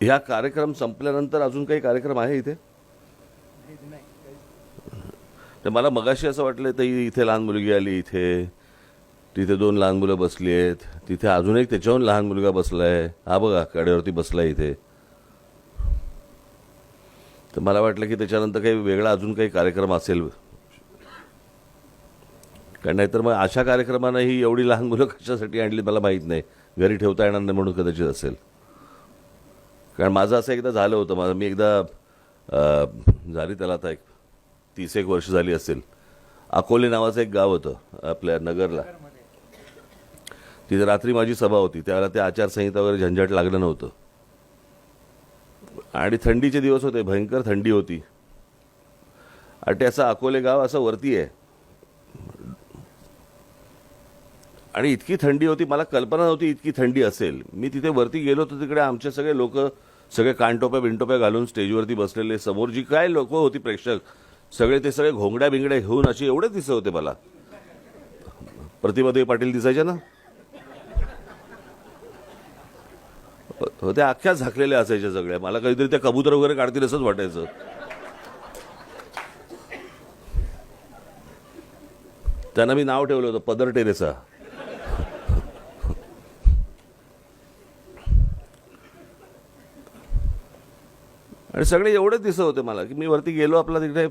ह्या कार्यक्रम संपल्यानंतर अजून काही कार्यक्रम आहे इथे? तर मला मगाशी असं वाटलं तर इथे लहान मुलगी आली, इथे तिथे 2 लहान मुलं बसली आहेत, तिथे अजून एक त्याच्याहून लहान मुलगा बसलाय, हा बघा कडेवरती बसलाय इथे. तर मला वाटलं की त्याच्यानंतर काही वेगळा अजून काही कार्यक्रम असेल, कारण नाहीतर मग अशा कार्यक्रमांना ही एवढी लहान मुलं कशासाठी आणली मला माहीत नाही. घरी ठेवता येणार नाही म्हणून कदाचित असेल. कारण माझं असं एकदा झालं होतं. मी एकदा झाली त्याला आता 30 वर्ष झाली असेल. अकोले नावाचं एक गाव होतं आपल्या नगरला. तिथे रात्री माझी सभा होती. त्यावेळेला ते आचारसंहिता वगैरे झंझट लागलं नव्हतं आणि थंडीचे दिवस होते, भयंकर थंडी होती. आणि ते असं अकोले गाव असं वरती आहे आणि इतकी थंडी होती, मला कल्पना नव्हती इतकी थंडी असेल. मी तिथे वरती गेलो तर तिकडे आमचे सगळे लोक सगळे कानटोप्या बिनटोप्या घालून स्टेजवरती बसलेले, समोर जी काय लोक होती प्रेक्षक सगळे ते सगळे घोंगड्या बिंगड्या घेऊन असे एवढे दिसत होते. मला प्रतिभाताई पाटील दिसायच्या ना, त्या अख्ख्या झाकलेल्या असायच्या सगळ्या. मला काहीतरी त्या कबूतर वगैरे काढतील असंच वाटायचं. त्यांना मी नाव ठेवलं होतं पदर टेरेसा. आणि सगळे एवढेच दिसत होते मला की मी वरती गेलो, आपला तिकडे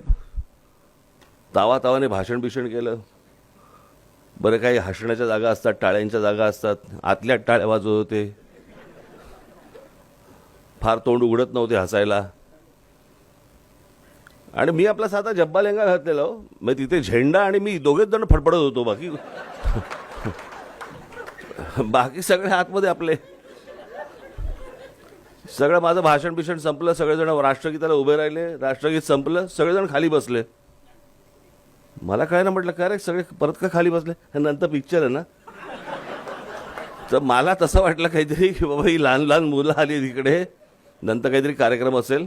तावाने भाषण बिषण केलं. बरं, काही हसण्याच्या जागा असतात, टाळ्यांच्या जागा असतात, आतल्या टाळ्या वाजवत होते, फार तोंड उघडत नव्हते हसायला. आणि मी आपला साधा जब्बा लेंगा घातलेला हो. मग तिथे झेंडा आणि मी दोघेच जण फडफडत होतो. बाकी सगळे आतमध्ये आपले. सगळं माझं भाषण बिषण संपलं, सगळेजण राष्ट्रगीताला उभे राहिले, राष्ट्रगीत संपलं, सगळेजण खाली बसले. मला काय ना, म्हटलं काय रे सगळे परत का खाली बसले, नंतर पिक्चर आहे ना. तर मला तसं वाटलं काहीतरी की बाबा ही लहान लहान मुलं आली तिकडे, नंतर काहीतरी कार्यक्रम असेल.